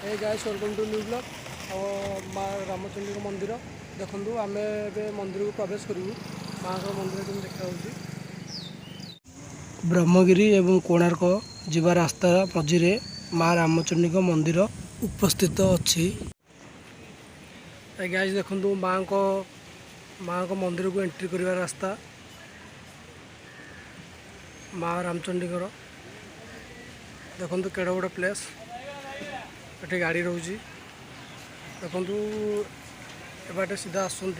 A guys welcome to new blog Maa Ramchandi मंदिर देखु आम ए मंदिर को प्रवेश करूँ माँ मंदिर केमी देखा ब्रह्मगिरी एवं कोणार्क जीवा रास्ता मझिरे माँ रामचंडी मंदिर उपस्थित अच्छी गाइस देखु माँ को मंदिर को एंट्री करने रास्ता माँ रामचंडी देखु केड़ गोटे प्लेस ये गाड़ी रोचे देखु एबाटे सीधा आसुँच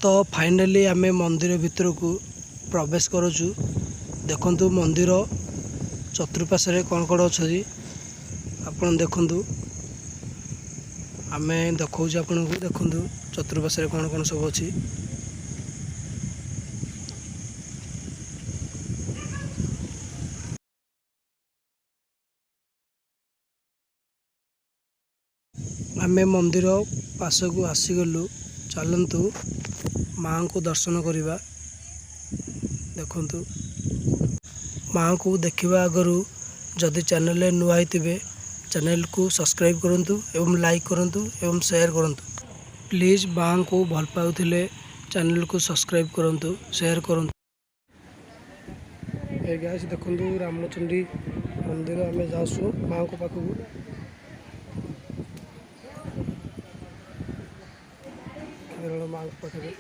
तो फाइनली आम मंदिर भितर को प्रवेश करुचु देखु मंदिर चतुर्पार्श्व कौन कौन अच्छी आपड़ देखु आम देखा आपन को देखु चतुर्पार्श्व कौन कौन सब अच्छी आम मंदिर पास को आसीगलु चलतु माँ को दर्शन करवा देखु माँ को देखा आगु जदि चैनल नुआ चैनल को सब्सक्राइब करंतु एवं लाइक करंतु एवं शेयर करंतु प्लीज माँ को भल पाउथिले चैनल को सब्सक्राइब करंतु शेयर करंतु। ए गाइस देखु रामचंडी मंदिर आम जासु माँ को पाखक माँ पाखे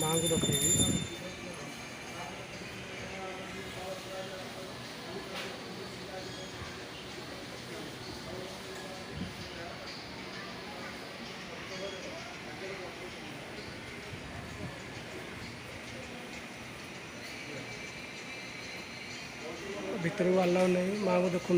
माँ को रखेगी भीतर को अलाउ नहीं माँ को देखु